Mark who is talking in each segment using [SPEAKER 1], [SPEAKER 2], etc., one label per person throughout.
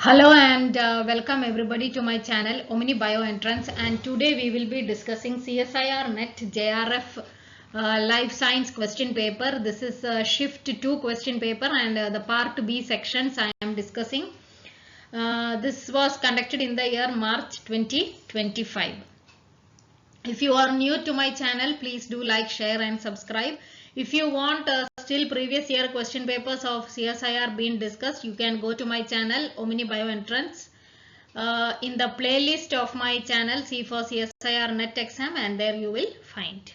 [SPEAKER 1] Hello and welcome everybody to my channel Omni Bioentrance, and today we will be discussing CSIR Net JRF Life Science question paper. This is Shift 2 question paper and the part B sections I am discussing. This was conducted in the year March 2025. If you are new to my channel, please do like, share and subscribe. If you want still previous year question papers of CSIR being discussed, you can go to my channel Omni Bioentrance. In the playlist of my channel, see for CSIR Net Exam, and there you will find.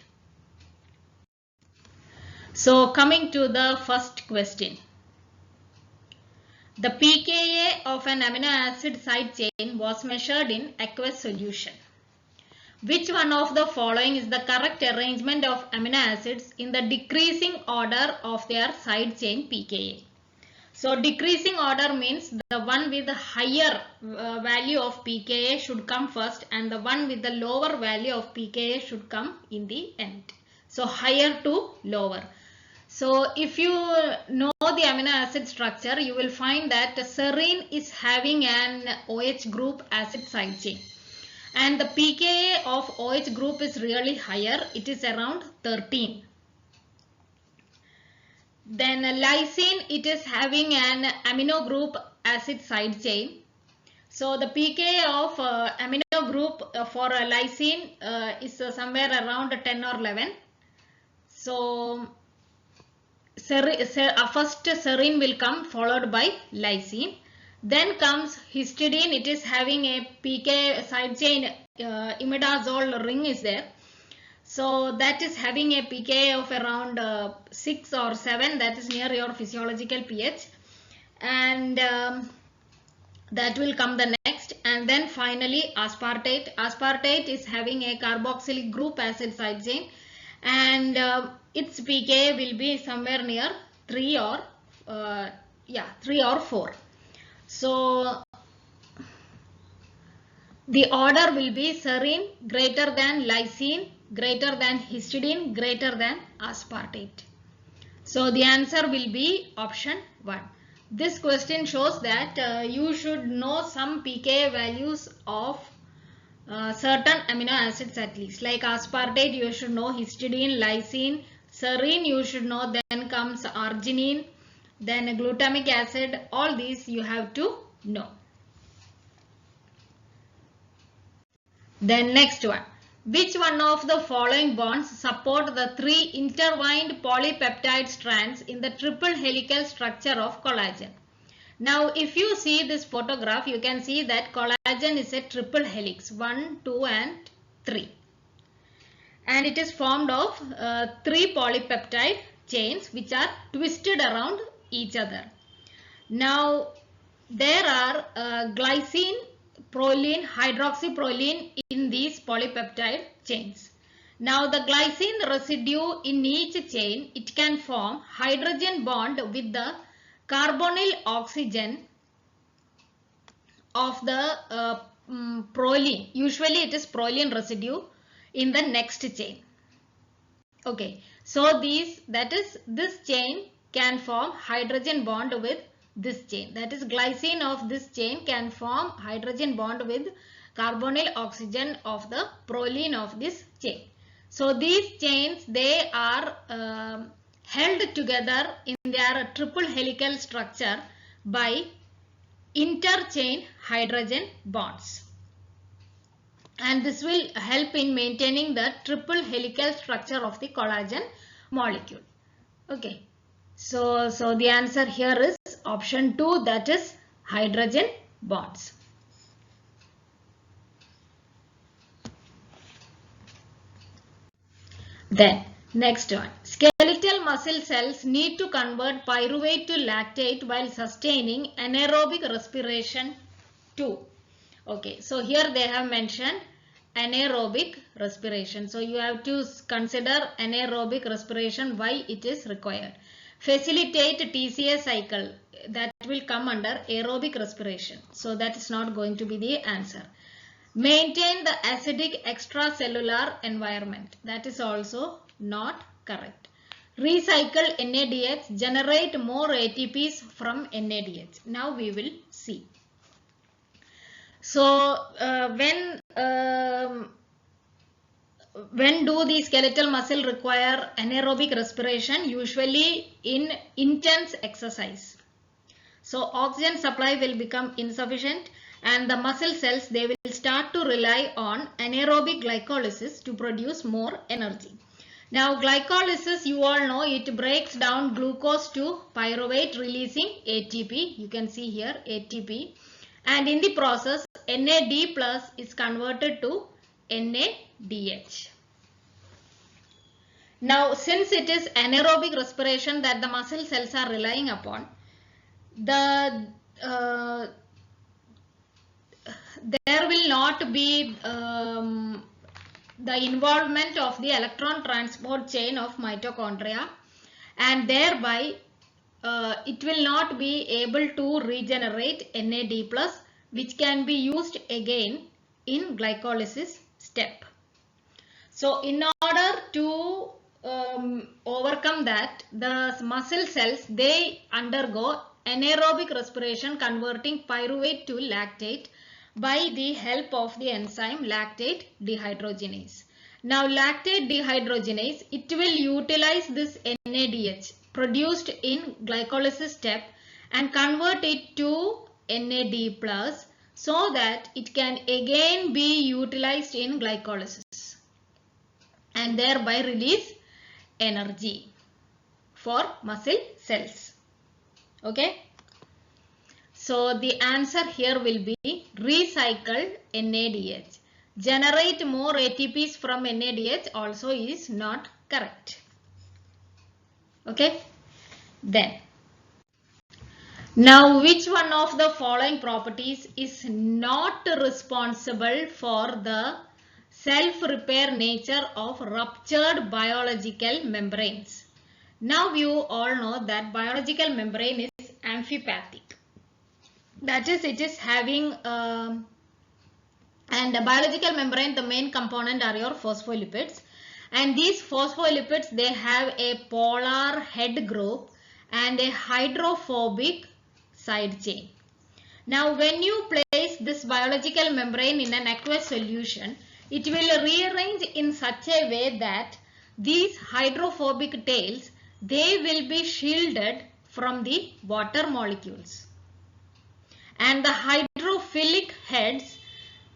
[SPEAKER 1] So coming to the first question. The pKa of an amino acid side chain was measured in aqueous solution. Which one of the following is the correct arrangement of amino acids in the decreasing order of their side chain pKa? So decreasing order means the one with the higher value of pKa should come first and the one with the lower value of pKa should come in the end. So higher to lower. So if you know the amino acid structure, you will find that serine is having an OH group acid side chain. And the pKa of OH group is really higher. It is around 13. Then lysine, it is having an amino group acid side chain. So the pKa of amino group for lysine is somewhere around 10 or 11. So first serine will come followed by lysine. Then comes histidine. It is having a pK side chain, imidazole ring is there. So that is having a pKa of around 6 or 7. That is near your physiological pH. And that will come the next. And then finally aspartate. Aspartate is having a carboxylic group acid side chain. And its pKa will be somewhere near 3 or 4. So the order will be serine greater than lysine, greater than histidine, greater than aspartate. So the answer will be option 1. This question shows that you should know some pKa values of certain amino acids at least. Like aspartate, you should know histidine, lysine, serine you should know, then comes arginine, then glutamic acid. All these you have to know. Then next one. Which one of the following bonds support the 3 intertwined polypeptide strands in the triple helical structure of collagen? Now if you see this photograph, you can see that collagen is a triple helix, 1, 2 and 3. And it is formed of 3 polypeptide chains which are twisted around each other. Now there are glycine, proline, hydroxyproline in these polypeptide chains. Now the glycine residue in each chain, it can form hydrogen bond with the carbonyl oxygen of the proline. Usually it is proline residue in the next chain. Okay, so this chain can form hydrogen bond with this chain. That is, glycine of this chain can form hydrogen bond with carbonyl oxygen of the proline of this chain. So these chains, they are held together in their triple helical structure by interchain hydrogen bonds. And this will help in maintaining the triple helical structure of the collagen molecule. Okay. So the answer here is option 2, that is hydrogen bonds. Then next one. Skeletal muscle cells need to convert pyruvate to lactate while sustaining anaerobic respiration too. Okay, so here they have mentioned anaerobic respiration. So you have to consider anaerobic respiration, why it is required. Facilitate TCA cycle, that will come under aerobic respiration. So that is not going to be the answer. Maintain the acidic extracellular environment, that is also not correct. Recycle NADH, generate more ATPs from NADH. Now we will see. So when do the skeletal muscle require anaerobic respiration? Usually in intense exercise. So oxygen supply will become insufficient and the muscle cells, they will start to rely on anaerobic glycolysis to produce more energy. Now glycolysis, you all know, it breaks down glucose to pyruvate releasing ATP. You can see here ATP, and in the process NAD plus is converted to NADH. Now since it is anaerobic respiration that the muscle cells are relying upon, there will not be the involvement of the electron transport chain of mitochondria, and thereby it will not be able to regenerate NAD plus, which can be used again in glycolysis step. So in order to overcome that, the muscle cells, they undergo anaerobic respiration converting pyruvate to lactate by the help of the enzyme lactate dehydrogenase. Now lactate dehydrogenase, it will utilize this NADH produced in glycolysis step and convert it to NAD plus so that it can again be utilized in glycolysis and thereby release energy for muscle cells. Okay. So the answer here will be recycled NADH. Generate more ATPs from NADH also is not correct. Okay. Then, now which one of the following properties is not responsible for the self-repair nature of ruptured biological membranes? Now you all know that biological membrane is amphipathic. That is, it is having and the biological membrane, the main component are your phospholipids, and these phospholipids, they have a polar head group and a hydrophobic side chain. Now when you place this biological membrane in an aqueous solution, it will rearrange in such a way that these hydrophobic tails, they will be shielded from the water molecules, and the hydrophilic heads,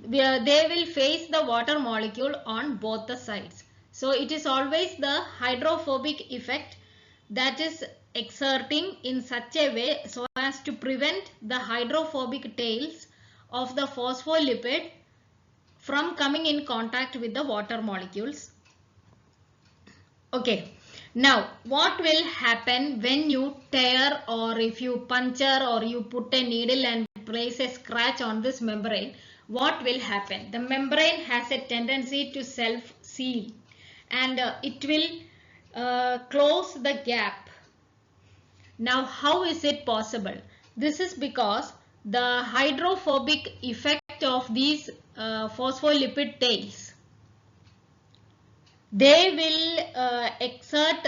[SPEAKER 1] they will face the water molecule on both the sides. So it is always the hydrophobic effect that is exerting in such a way so as to prevent the hydrophobic tails of the phospholipid from coming in contact with the water molecules. Okay. Now what will happen when you tear, or if you puncture, or you put a needle and place a scratch on this membrane? What will happen? The membrane has a tendency to self-seal and it will close the gap. Now how is it possible? This is because the hydrophobic effect of these phospholipid tails, they will exert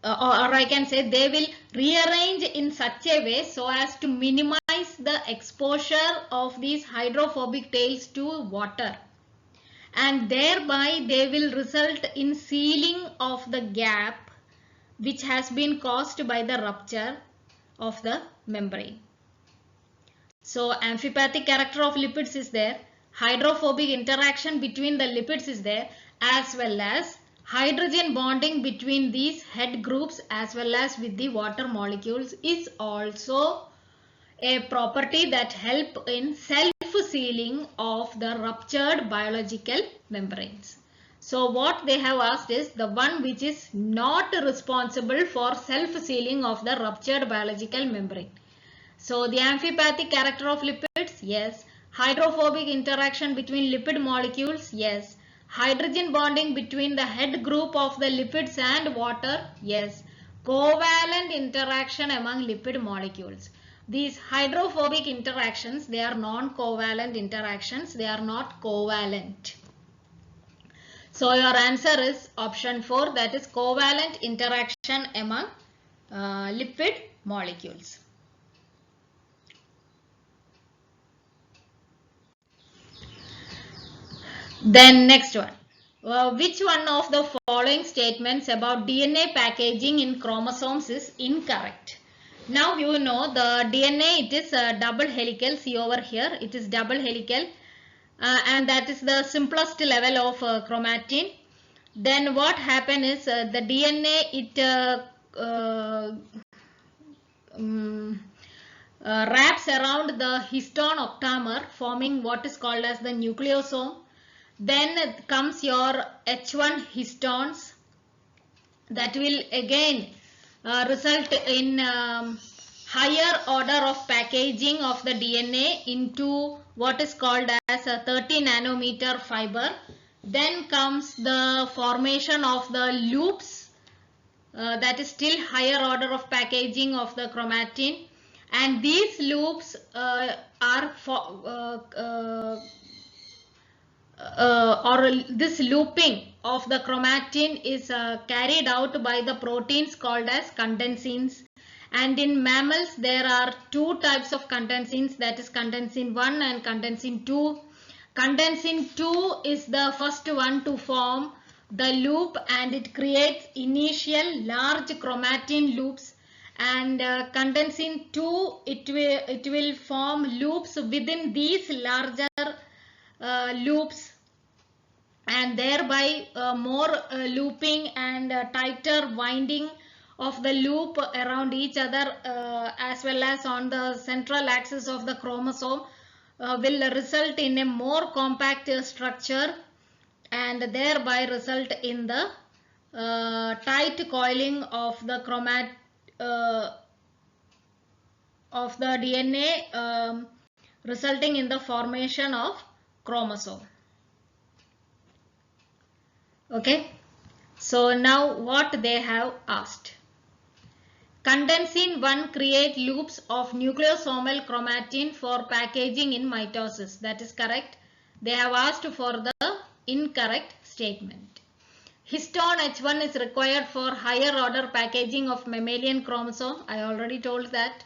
[SPEAKER 1] or I can say they will rearrange in such a way so as to minimize the exposure of these hydrophobic tails to water, and thereby they will result in sealing of the gap which has been caused by the rupture of the membrane. So amphipathic character of lipids is there, hydrophobic interaction between the lipids is there, as well as hydrogen bonding between these head groups as well as with the water molecules is also a property that help in self-sealing of the ruptured biological membranes. So what they have asked is the one which is not responsible for self-sealing of the ruptured biological membrane. So the amphipathic character of lipids, yes. Hydrophobic interaction between lipid molecules, yes. Hydrogen bonding between the head group of the lipids and water, yes. Covalent interaction among lipid molecules. These hydrophobic interactions, they are non-covalent interactions, they are not covalent. So your answer is option 4, that is covalent interaction among lipid molecules. Then next one. Which one of the following statements about DNA packaging in chromosomes is incorrect? Now you know the DNA, it is a double helical. See over here, it is double helical, and that is the simplest level of chromatin. Then what happen is the DNA, it wraps around the histone octamer, forming what is called as the nucleosome. Then comes your H1 histones that will again result in higher order of packaging of the DNA into what is called as a 30 nanometer fiber. Then comes the formation of the loops, that is still higher order of packaging of the chromatin, and these loops are or this looping of the chromatin is carried out by the proteins called as condensins. And in mammals there are two types of condensins, that is condensin 1 and condensin 2. Condensin 2 is the first one to form the loop, and it creates initial large chromatin loops, and condensin 2 it will form loops within these larger loops, and thereby more looping and tighter winding of the loop around each other, as well as on the central axis of the chromosome, will result in a more compact structure, and thereby result in the tight coiling of the of the DNA, resulting in the formation of chromosome. Okay, so now what they have asked. Condensin 1 create loops of nucleosomal chromatin for packaging in mitosis. That is correct. They have asked for the incorrect statement. Histone H1 is required for higher order packaging of mammalian chromosome. I already told that.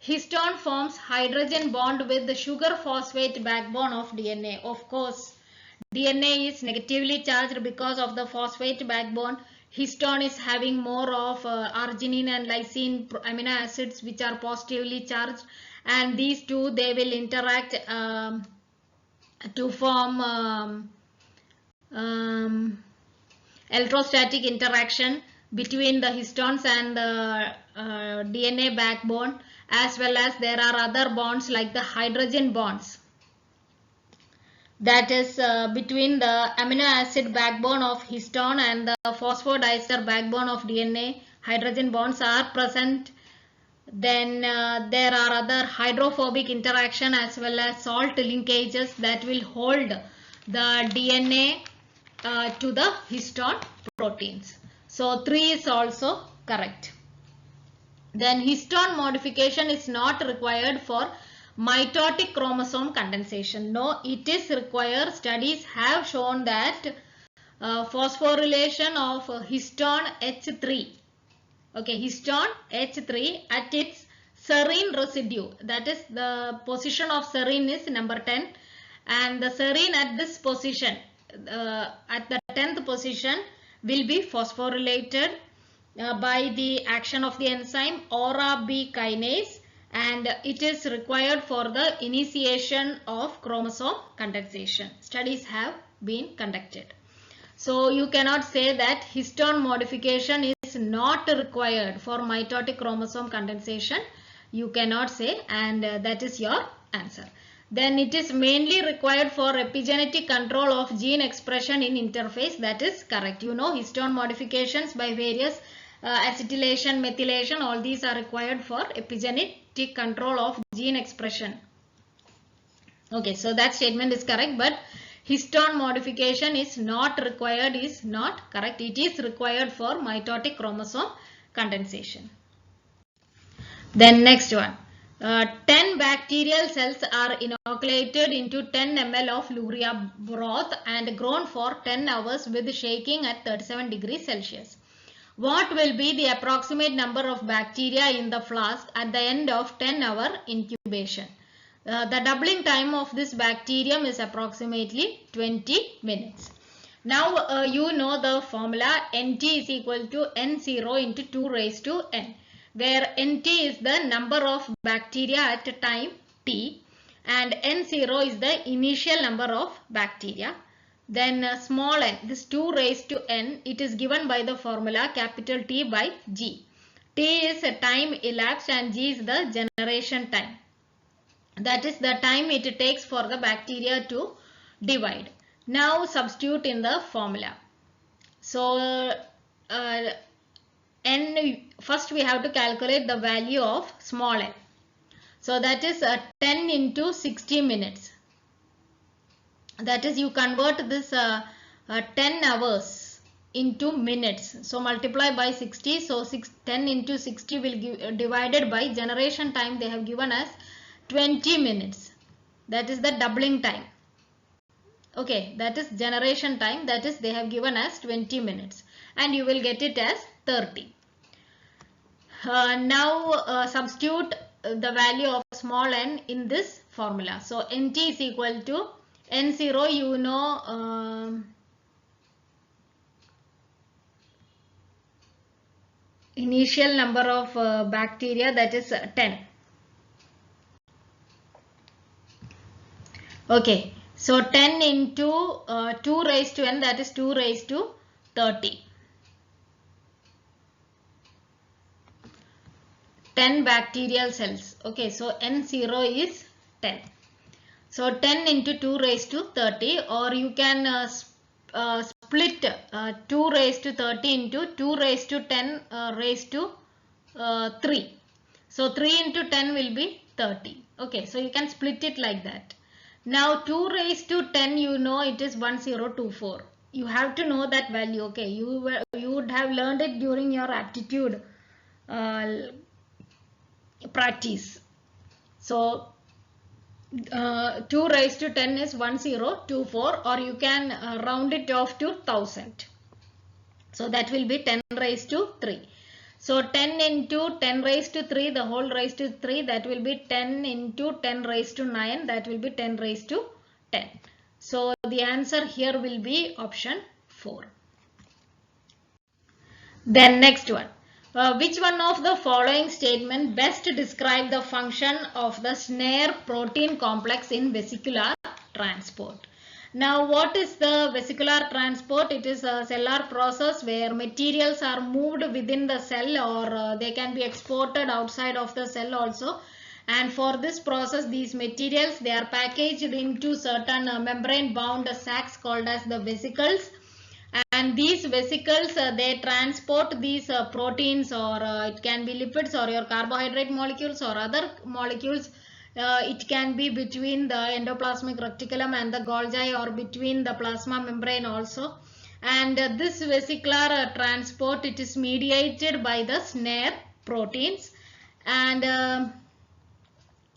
[SPEAKER 1] Histone forms hydrogen bond with the sugar phosphate backbone of DNA. Of course, DNA is negatively charged because of the phosphate backbone. Histone is having more of arginine and lysine amino acids which are positively charged, and these two, they will interact to form electrostatic interaction between the histones and the DNA backbone, as well as there are other bonds like the hydrogen bonds, that is between the amino acid backbone of histone and the phosphodiester backbone of DNA. Hydrogen bonds are present. Then there are other hydrophobic interaction as well as salt linkages that will hold the DNA to the histone proteins. So 3 is also correct. Then histone modification is not required for mitotic chromosome condensation. No, it is required. Studies have shown that phosphorylation of histone H3, okay, histone H3 at its serine residue, that is the position of serine is number 10, and the serine at this position, at the 10th position, will be phosphorylated by the action of the enzyme Aura B kinase, and it is required for the initiation of chromosome condensation. Studies have been conducted. So you cannot say that histone modification is not required for mitotic chromosome condensation. You cannot say, and that is your answer. Then it is mainly required for epigenetic control of gene expression in interphase. That is correct. You know, histone modifications by various acetylation, methylation, all these are required for epigenetic control of gene expression. Okay, so that statement is correct, but histone modification is not required is not correct. It is required for mitotic chromosome condensation. Then next one. 10 bacterial cells are inoculated into 10 ml of luria broth and grown for 10 hours with shaking at 37 degrees Celsius. What will be the approximate number of bacteria in the flask at the end of 10-hour incubation? The doubling time of this bacterium is approximately 20 minutes. Now you know the formula Nt is equal to N0 into 2 raised to N, where Nt is the number of bacteria at time t and N0 is the initial number of bacteria. Then small n, this 2 raised to N, it is given by the formula capital T by G. T is a time elapsed and G is the generation time. That is the time it takes for the bacteria to divide. Now substitute in the formula. So n, first we have to calculate the value of small n. So that is 10 into 60 minutes. That is, you convert this 10 hours into minutes. So multiply by 60. So 10 into 60 will give divided by generation time they have given us 20 minutes. That is the doubling time. Okay, that is generation time, that is they have given us 20 minutes and you will get it as 30. Now substitute the value of small n in this formula. So Nt is equal to N0, you know, initial number of bacteria, that is 10. Okay, so 10 into 2 raised to n, that is 2 raised to 30. 10 bacterial cells. Okay, so N0 is 10. So 10 into 2 raised to 30, or you can split 2 raised to 30 into 2 raised to 10 raised to 3. So 3 into 10 will be 30. Okay, so you can split it like that. Now 2 raised to 10, you know it is 1024. You have to know that value. Okay, you would have learned it during your aptitude practice. So 2 raised to 10 is 1024, or you can round it off to 1000. So that will be 10 raised to 3. So 10 into 10 raised to 3, the whole raised to 3, that will be 10 into 10 raised to 9, that will be 10 raised to 10. So the answer here will be option 4. Then next one. Which one of the following statement best describe the function of the snare protein complex in vesicular transport? Now what is the vesicular transport? It is a cellular process where materials are moved within the cell, or they can be exported outside of the cell also. And for this process, these materials, they are packaged into certain membrane bound sacs called as the vesicles. And these vesicles, they transport these proteins, or it can be lipids or your carbohydrate molecules or other molecules. It can be between the endoplasmic reticulum and the Golgi, or between the plasma membrane also. And this vesicular transport, it is mediated by the snare proteins. And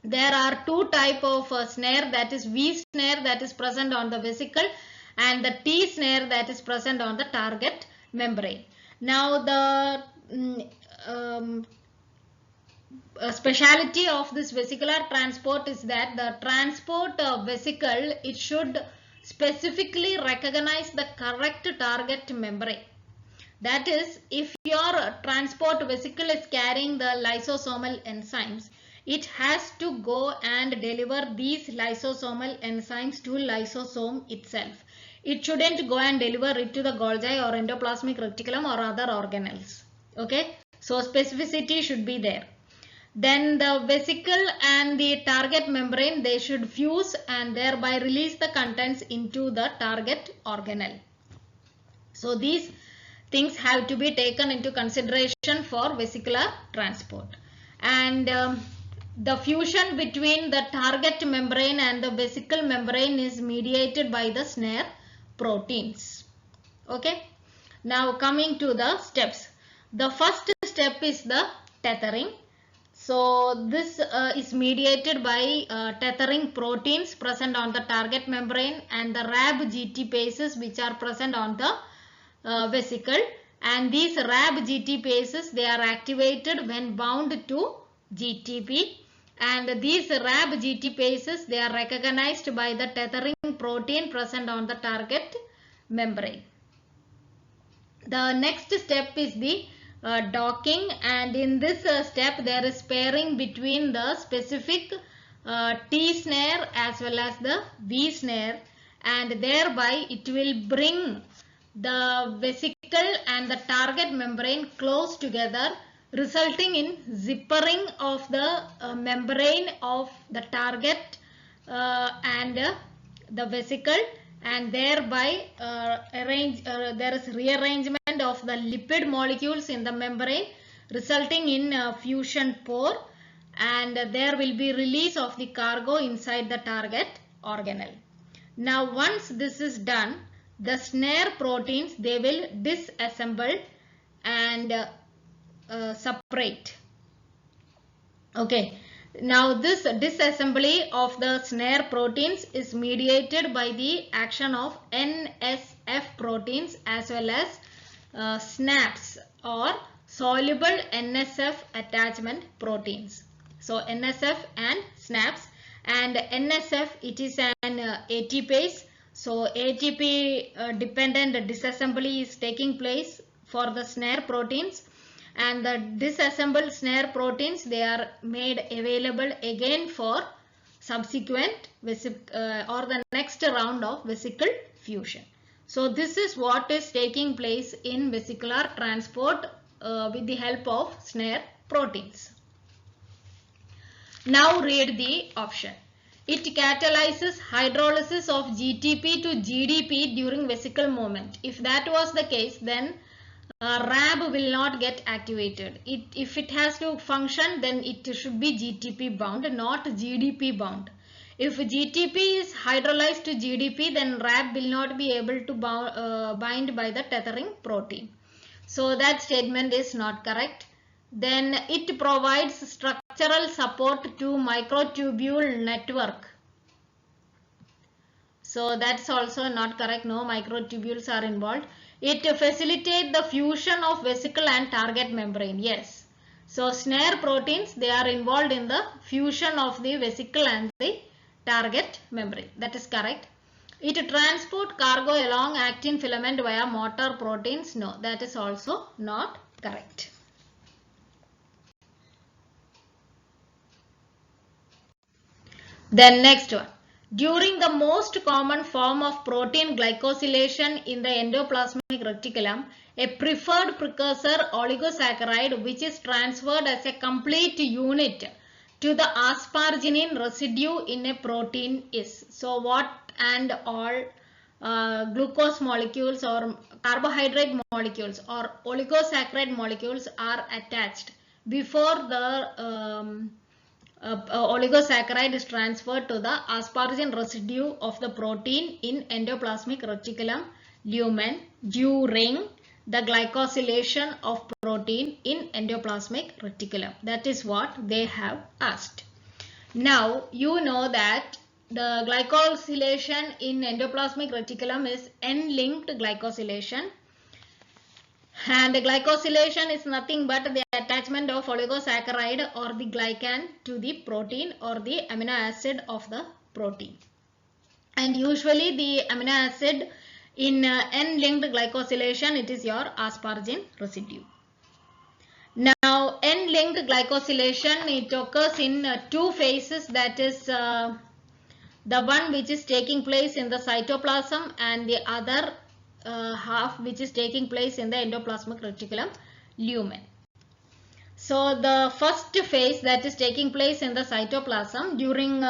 [SPEAKER 1] there are two type of snare, that is V snare that is present on the vesicle, and the T snare that is present on the target membrane. Now the speciality of this vesicular transport is that the transport vesicle, it should specifically recognize the correct target membrane. That is, if your transport vesicle is carrying the lysosomal enzymes, it has to go and deliver these lysosomal enzymes to lysosome itself. It shouldn't go and deliver it to the Golgi or endoplasmic reticulum or other organelles. Okay, so specificity should be there. Then the vesicle and the target membrane, they should fuse and thereby release the contents into the target organelle. So these things have to be taken into consideration for vesicular transport. And the fusion between the target membrane and the vesicle membrane is mediated by the snare proteins. Okay. Now coming to the steps. The first step is the tethering. So this is mediated by tethering proteins present on the target membrane and the RAB GT bases which are present on the vesicle. And these RAB GT bases, they are activated when bound to GTP. And these RAB GT bases, they are recognized by the tethering protein present on the target membrane. The next step is the docking, and in this step there is pairing between the specific T snare as well as the V snare, and thereby it will bring the vesicle and the target membrane close together, resulting in zippering of the membrane of the target and the vesicle, and thereby there is rearrangement of the lipid molecules in the membrane, resulting in fusion pore, and there will be release of the cargo inside the target organelle. Now once this is done, the snare proteins, they will disassemble and separate. Okay. Now this disassembly of the snare proteins is mediated by the action of NSF proteins as well as SNAPs or soluble NSF attachment proteins. So NSF and SNAPs, and NSF, it is an ATPase. So ATP dependent disassembly is taking place for the snare proteins, and the disassembled snare proteins, they are made available again for subsequent or the next round of vesicle fusion. So this is what is taking place in vesicular transport with the help of snare proteins. Now read the option. It catalyzes hydrolysis of GTP to GDP during vesicle movement. If that was the case, then RAB will not get activated. If it has to function, then it should be GTP bound, not GDP bound. If GTP is hydrolyzed to GDP, then RAB will not be able to bind by the tethering protein. So that statement is not correct. Then it provides structural support to microtubule network. So that's also not correct. No microtubules are involved. It facilitates the fusion of vesicle and target membrane. Yes. So snare proteins, they are involved in the fusion of the vesicle and the target membrane. That is correct. It transports cargo along actin filament via motor proteins. No, that is also not correct. Then next one. During the most common form of protein glycosylation in the endoplasmic reticulum, a preferred precursor oligosaccharide which is transferred as a complete unit to the asparagine residue in a protein is. So what and all glucose molecules or carbohydrate molecules or oligosaccharide molecules are attached before the oligosaccharide is transferred to the asparagine residue of the protein in endoplasmic reticulum lumen during the glycosylation of protein in endoplasmic reticulum. That is what they have asked. Now you know that the glycosylation in endoplasmic reticulum is N-linked glycosylation. And the glycosylation is nothing but the attachment of oligosaccharide or the glycan to the protein or the amino acid of the protein. And usually the amino acid in N-linked glycosylation, it is your asparagine residue. Now N-linked glycosylation, it occurs in two phases, that is the one which is taking place in the cytoplasm and the other half which is taking place in the endoplasmic reticulum lumen. So the first phase that is taking place in the cytoplasm, during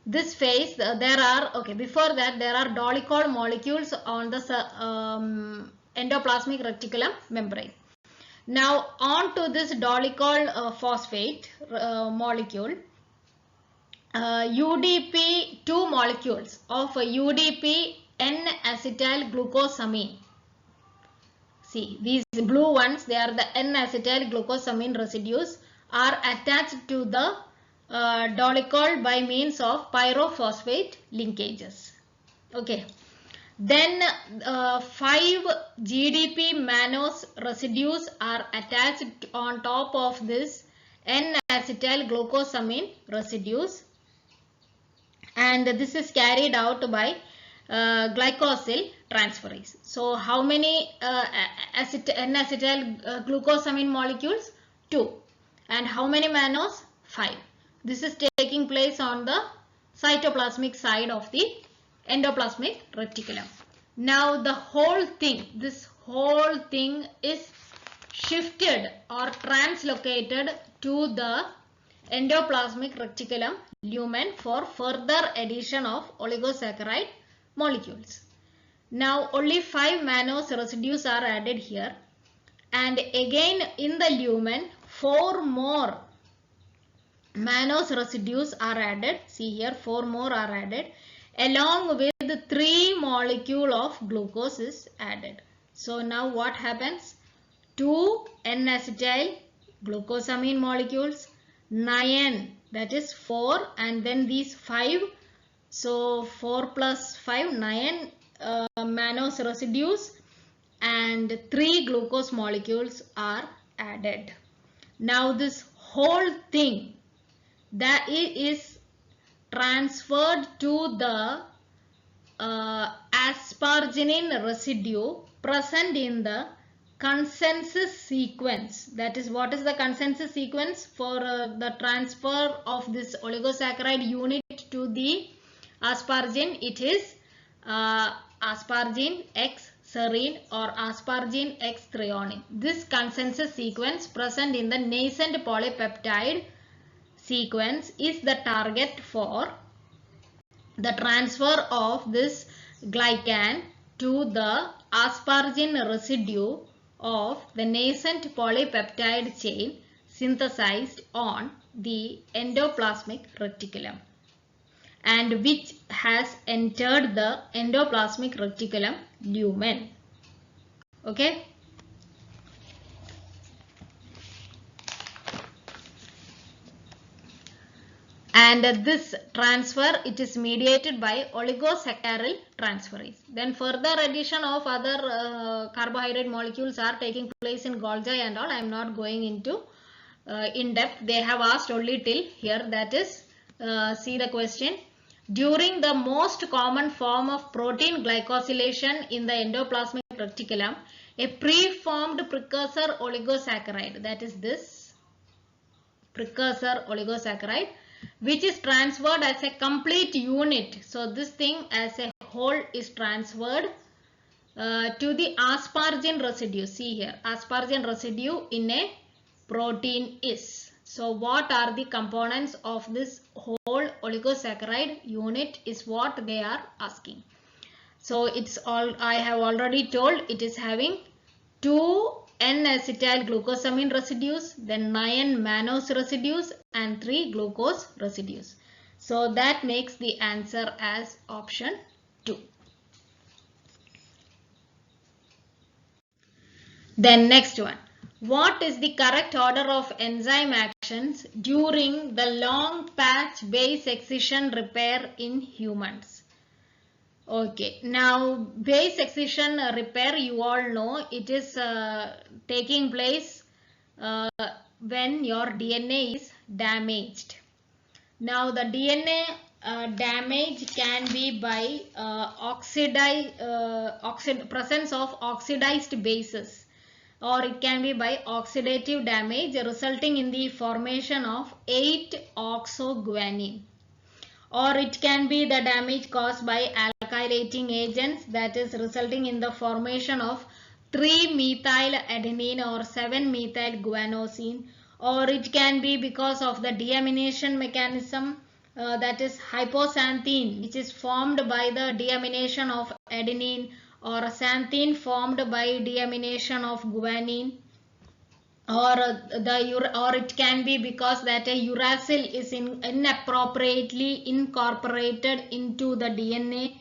[SPEAKER 1] this phase there are, before that there are dolicol molecules on the endoplasmic reticulum membrane. Now on to this dolicol phosphate molecule, UDP 2 molecules of UDP N-acetyl glucosamine. See, these blue ones, they are the N-acetyl glucosamine residues, are attached to the dolicol by means of pyrophosphate linkages. Okay. Then 5 GDP mannose residues are attached on top of this N-acetyl glucosamine residues, and this is carried out by glycosyl transferase. So how many N-acetyl glucosamine molecules? 2. And how many mannose? 5. This is taking place on the cytoplasmic side of the endoplasmic reticulum. Now the whole thing, this whole thing is shifted or translocated to the endoplasmic reticulum lumen for further addition of oligosaccharide molecules. Now only 5 mannose residues are added here, and again in the lumen 4 more mannose residues are added. See here, 4 more are added, along with 3 molecule of glucose is added. So now what happens? 2 N-acetyl glucosamine molecules, 9, that is 4, and then these 5. So 4 plus 5, 9 mannose residues, and 3 glucose molecules are added. Now this whole thing that is transferred to the asparagine residue present in the consensus sequence. That is, what is the consensus sequence for the transfer of this oligosaccharide unit to the asparagine? It is asparagine X serine or asparagine X threonine. This consensus sequence present in the nascent polypeptide sequence is the target for the transfer of this glycan to the asparagine residue of the nascent polypeptide chain synthesized on the endoplasmic reticulum, and which has entered the endoplasmic reticulum lumen. Okay. And this transfer, it is mediated by oligosaccharyl transferase. Then further addition of other carbohydrate molecules are taking place in Golgi and all. I am not going into in depth. They have asked only till here. That is, see the question. During the most common form of protein glycosylation in the endoplasmic reticulum, a preformed precursor oligosaccharide, that is this precursor oligosaccharide, which is transferred as a complete unit. So this thing as a whole is transferred to the asparagine residue. See here, asparagine residue in a protein is. So what are the components of this whole oligosaccharide unit is what they are asking. So it's all, I have already told, it is having 2 N-acetyl glucosamine residues, then 9 mannose residues, and 3 glucose residues. So that makes the answer as option 2. Then next one. What is the correct order of enzyme actions during the long patch base excision repair in humans? Okay, now base excision repair, you all know, it is taking place when your DNA is damaged. Now the DNA damage can be by presence of oxidized bases, or it can be by oxidative damage resulting in the formation of 8-oxoguanine, or it can be the damage caused by alkylating agents, that is resulting in the formation of 3-methyladenine or 7-methylguanosine, or it can be because of the deamination mechanism, that is hypoxanthine, which is formed by the deamination of adenine, or xanthine formed by deamination of guanine, or it can be because that a uracil is inappropriately incorporated into the DNA,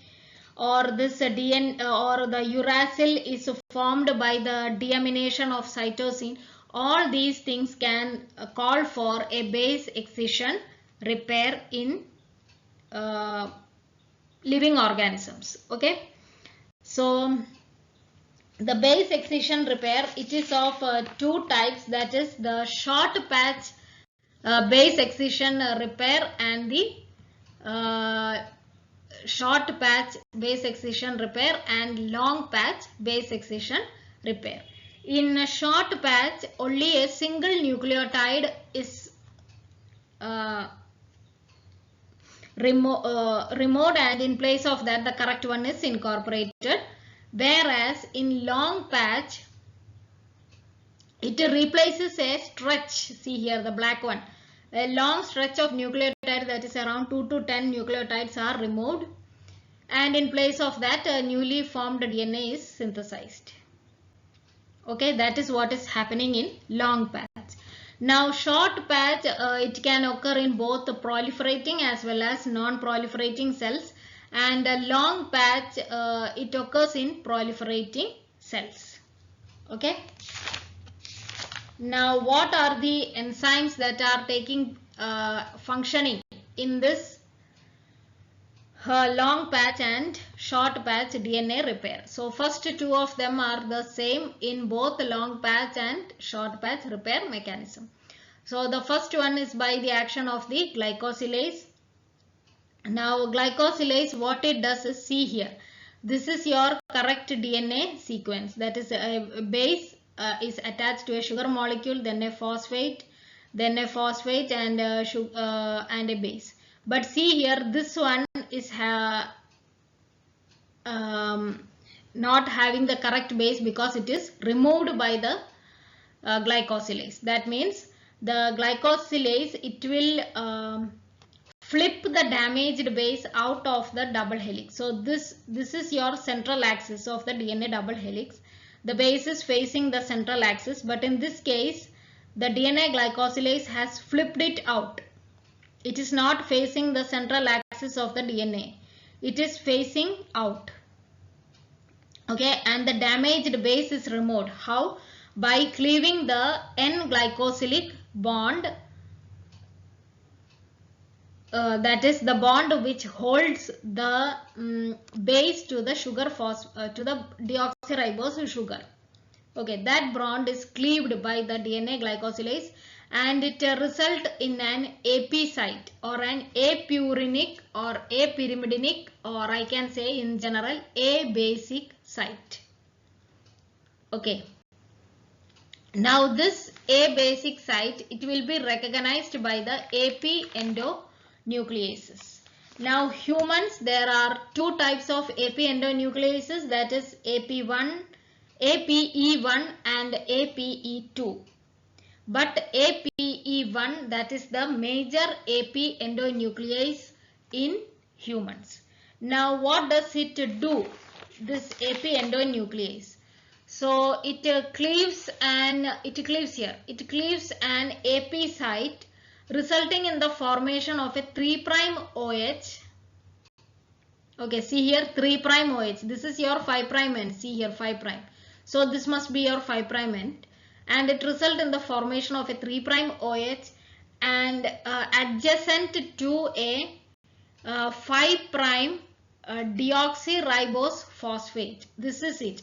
[SPEAKER 1] or this DNA or the uracil is formed by the deamination of cytosine. All these things can call for a base excision repair in living organisms. Okay, so the base excision repair, it is of 2 types, that is the short patch base excision repair and the short patch base excision repair and long patch base excision repair. In a short patch, only a single nucleotide is removed, and in place of that the correct one is incorporated. Whereas in long patch, it replaces a stretch. See here, the black one. A long stretch of nucleotide, that is around 2 to 10 nucleotides are removed, and in place of that a newly formed DNA is synthesized. Okay, that is what is happening in long patch. Now short patch, it can occur in both proliferating as well as non-proliferating cells, and long patch, it occurs in proliferating cells. Okay. Now what are the enzymes that are taking functioning in this long patch and short patch DNA repair? So first two of them are the same in both long patch and short patch repair mechanism. So the first one is by the action of the glycosylase. Now glycosylase, what it does is, see here, this is your correct DNA sequence, that is a base is attached to a sugar molecule, then a phosphate and a base. But see here, this one is not having the correct base because it is removed by the glycosylase. That means the glycosylase, it will flip the damaged base out of the double helix. So this is your central axis of the DNA double helix. The base is facing the central axis, but in this case the DNA glycosylase has flipped it out. It is not facing the central axis of the DNA. It is facing out. Okay, and the damaged base is removed. How? By cleaving the N-glycosylic bond, that is the bond which holds the base to the to the deoxyribose sugar. Okay, that bond is cleaved by the DNA glycosylase, and it result in an AP site or an apurinic or apyrimidinic, or I can say in general A basic site. Okay. Now this A basic site, it will be recognized by the AP endonucleases. Now humans, there are two types of AP endonucleases, that is APE1 and APE2. But APE1, that is the major AP endonuclease in humans. Now what does it do, this AP endonuclease? So it cleaves an AP site, resulting in the formation of a 3' OH. Okay, see here 3' OH. This is your 5' end. See here 5'. So this must be your 5' end, and it result in the formation of a 3' OH and adjacent to a 5' deoxyribose phosphate. This is it.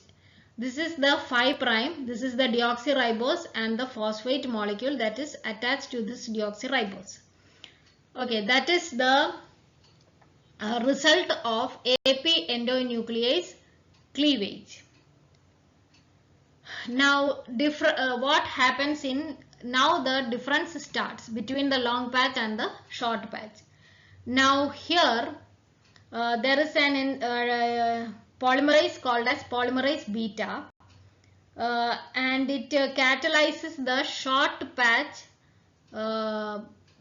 [SPEAKER 1] This is the 5', this is the deoxyribose and the phosphate molecule that is attached to this deoxyribose. Okay, that is the result of AP endonuclease cleavage. Now what happens in, now the difference starts between the long patch and the short patch. Now here there is an polymerase called as polymerase beta, and it catalyzes the short patch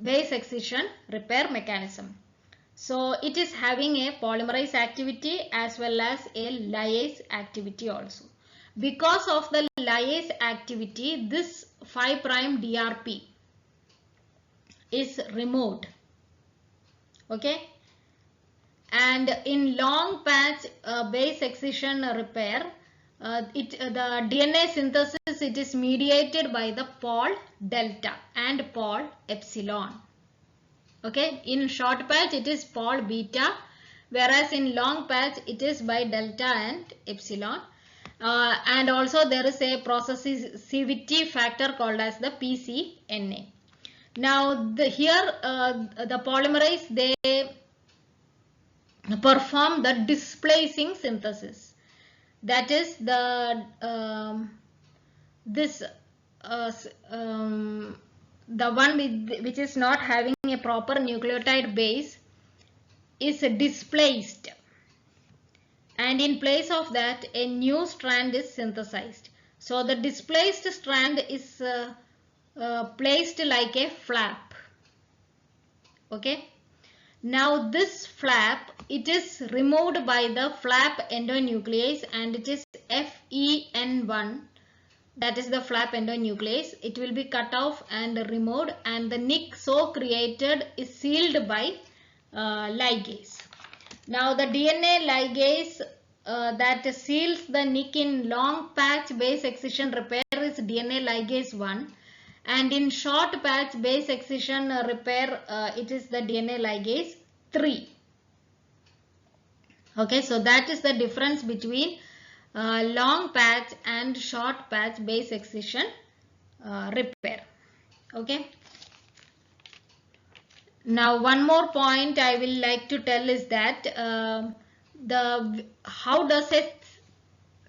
[SPEAKER 1] base excision repair mechanism. So it is having a polymerase activity as well as a lyase activity also. Because of the lyase activity, this 5' DRP is removed. Okay. And in long patch base excision repair, the DNA synthesis, it is mediated by the pol delta and pol epsilon. Okay, in short patch it is pol beta, whereas in long patch it is by delta and epsilon. And also there is a processivity factor called as the PCNA. Now here the polymerase, they perform the displacing synthesis. That is this uh, the one which is not having a proper nucleotide base is displaced, and in place of that a new strand is synthesized. So the displaced strand is placed like a flap. Okay. Now this flap, it is removed by the flap endonuclease, and it is FEN1. That is the flap endonuclease. It will be cut off and removed, and the nick so created is sealed by ligase. Now the DNA ligase that seals the nick in long patch base excision repair is DNA ligase 1, and in short patch base excision repair it is the DNA ligase 3. Okay, so that is the difference between long patch and short patch base excision repair. Okay. Now one more point I will like to tell is that how does a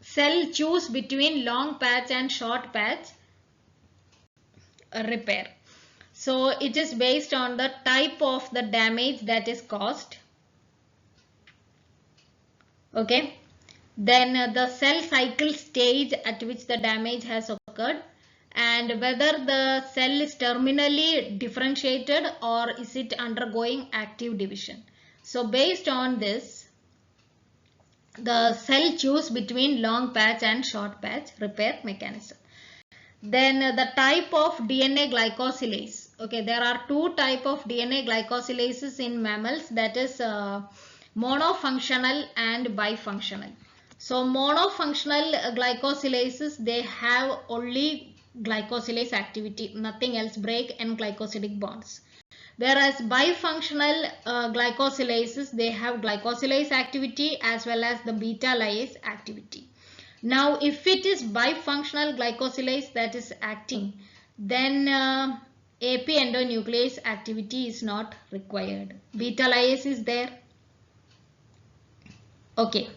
[SPEAKER 1] cell choose between long patch and short patch repair. So it is based on the type of the damage that is caused. Okay. Then the cell cycle stage at which the damage has occurred, and whether the cell is terminally differentiated or is it undergoing active division. So based on this, the cell choose between long patch and short patch repair mechanism. Then the type of DNA glycosylase. Okay, there are two type of DNA glycosylases in mammals, that is monofunctional and bifunctional. So monofunctional glycosylases, they have only glycosylase activity, nothing else, break and glycosidic bonds. Whereas bifunctional glycosylases, they have glycosylase activity as well as the beta lyase activity. Now if it is bifunctional glycosylase that is acting, then AP endonuclease activity is not required. Beta lyase is there. Okay.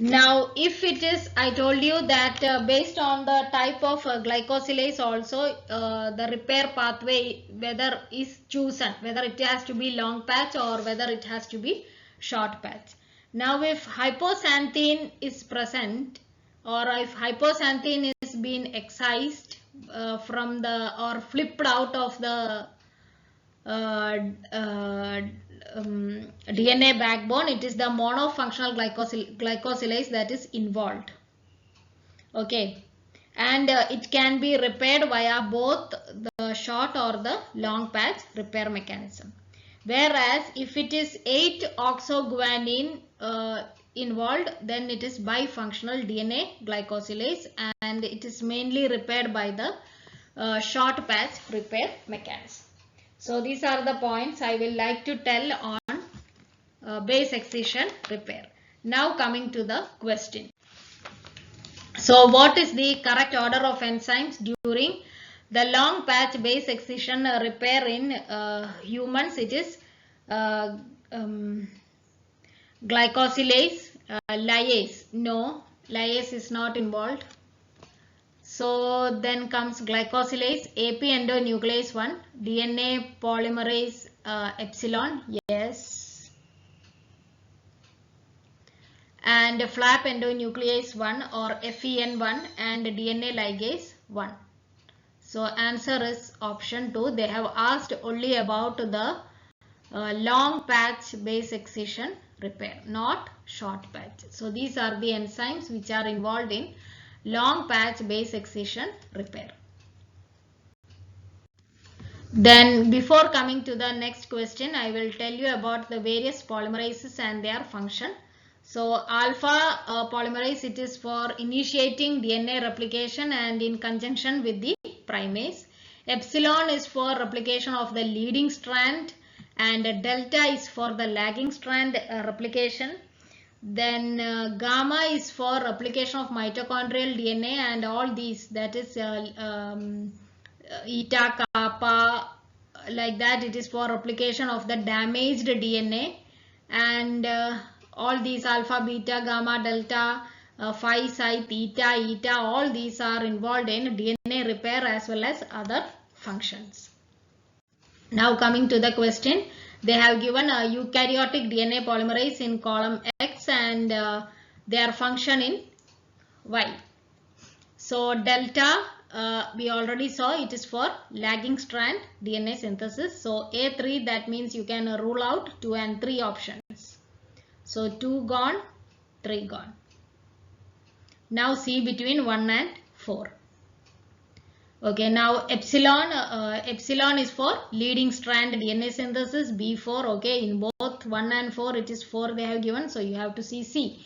[SPEAKER 1] Now if it is, I told you that based on the type of glycosylase also the repair pathway whether is chosen, whether it has to be long patch or whether it has to be short patch. Now if hypoxanthine is present, or if hypoxanthine is being excised from the or flipped out of the DNA backbone, it is the monofunctional glycosylase that is involved. Okay, and it can be repaired via both the short or the long patch repair mechanism. Whereas if it is 8-oxoguanine involved, then it is bifunctional DNA glycosylase, and it is mainly repaired by the short patch repair mechanism. So these are the points I will like to tell on base excision repair. Now coming to the question. So what is the correct order of enzymes during the long patch base excision repair in humans? It is glycosylase, lyase. No, lyase is not involved. So then comes glycosylase, AP endonuclease 1, DNA polymerase epsilon, yes, and flap endonuclease 1 or FEN1 and DNA ligase 1. So answer is option 2. They have asked only about the long patch base excision repair, not short patch. So these are the enzymes which are involved in long patch base excision repair. Then before coming to the next question, I will tell you about the various polymerases and their function. So alpha polymerase, it is for initiating DNA replication and in conjunction with the primase. Epsilon is for replication of the leading strand, and delta is for the lagging strand replication. Then gamma is for replication of mitochondrial DNA, and all these, that is eta, kappa, like that. It is for replication of the damaged DNA, and all these alpha, beta, gamma, delta, phi, psi, theta, eta, all these are involved in DNA repair as well as other functions. Now coming to the question, they have given a eukaryotic DNA polymerase in column X and their function in Y. So delta, we already saw, it is for lagging strand DNA synthesis. So A3, that means you can rule out 2 and 3 options. So 2 gone, 3 gone. Now C between 1 and 4. Okay, now epsilon, epsilon is for leading strand DNA synthesis, B4. Okay, in both 1 and 4 it is 4 they have given, so you have to see C.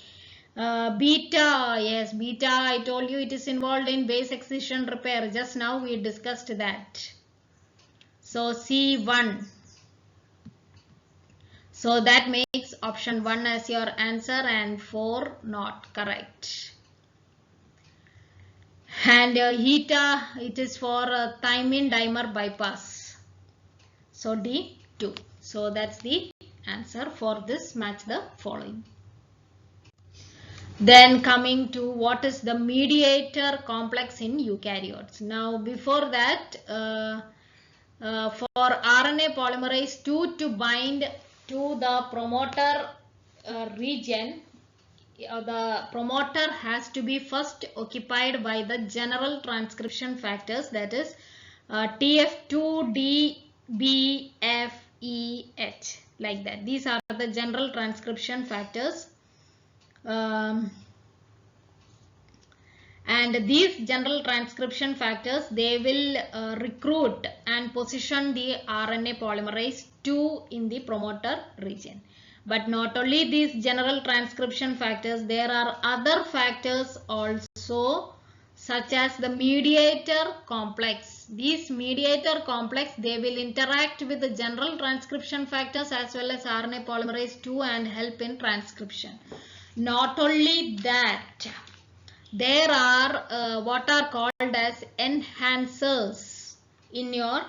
[SPEAKER 1] Beta, yes, beta, I told you it is involved in base excision repair. Just now we discussed that. So C1. So that makes option 1 as your answer and 4 not correct. And eta, it is for thymine dimer bypass. So D2. So that's the answer for this match the following. Then coming to what is the mediator complex in eukaryotes. Now before that, for RNA polymerase 2 to bind to the promoter region, the promoter has to be first occupied by the general transcription factors, that is TF2, D, B, F, E, H, like that. These are the general transcription factors. And these general transcription factors, they will recruit and position the RNA polymerase 2 in the promoter region. But not only these general transcription factors, there are other factors also, such as the mediator complex. These mediator complex, they will interact with the general transcription factors as well as RNA polymerase 2 and help in transcription. Not only that, there are what are called as enhancers in your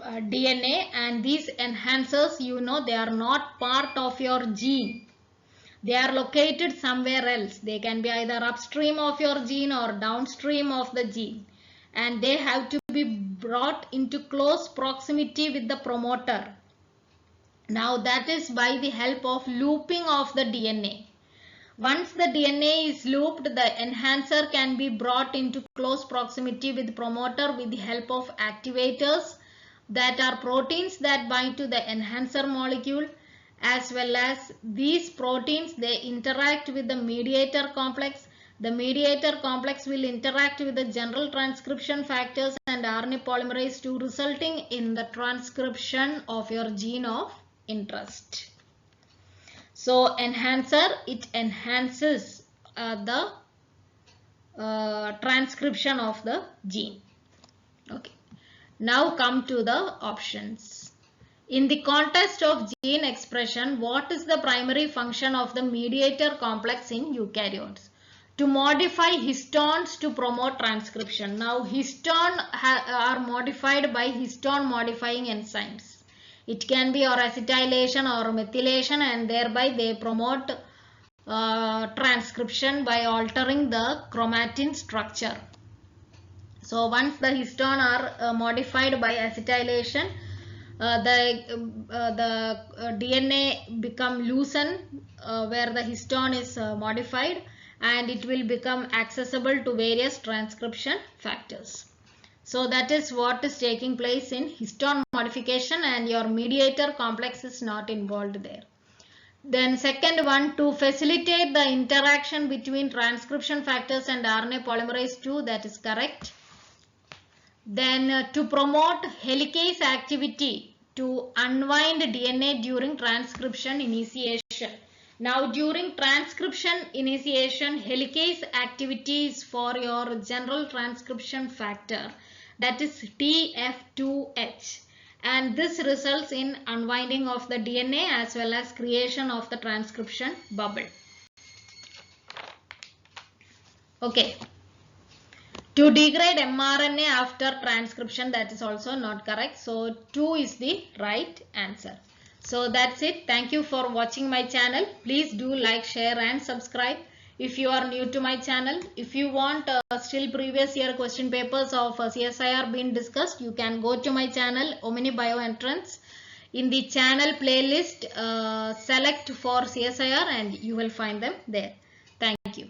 [SPEAKER 1] DNA, and these enhancers, you know, they are not part of your gene. They are located somewhere else. They can be either upstream of your gene or downstream of the gene, and they have to be brought into close proximity with the promoter. Now that is by the help of looping of the DNA. Once the DNA is looped, the enhancer can be brought into close proximity with promoter with the help of activators, that are proteins that bind to the enhancer molecule, as well as these proteins, they interact with the mediator complex. The mediator complex will interact with the general transcription factors and RNA polymerase 2, resulting in the transcription of your gene of interest. So enhancer, it enhances the transcription of the gene. Okay. Now come to the options. In the context of gene expression, what is the primary function of the mediator complex in eukaryotes? To modify histones to promote transcription. Now histone are modified by histone modifying enzymes. It can be or acetylation or methylation, and thereby they promote transcription by altering the chromatin structure. So once the histone are modified by acetylation, the DNA become loosened where the histone is modified, and it will become accessible to various transcription factors. So that is what is taking place in histone modification, and your mediator complex is not involved there. Then second one, to facilitate the interaction between transcription factors and RNA polymerase 2, that is correct. Then to promote helicase activity to unwind DNA during transcription initiation. Now during transcription initiation, helicase activity is for your general transcription factor, that is TF2H, and this results in unwinding of the DNA as well as creation of the transcription bubble. Okay. To degrade mRNA after transcription, that is also not correct. So 2 is the right answer. So that's it. Thank you for watching my channel. Please do like, share and subscribe if you are new to my channel. If you want still previous year question papers of CSIR being discussed, you can go to my channel Omni Bio Entrance. In the channel playlist, select for CSIR and you will find them there. Thank you.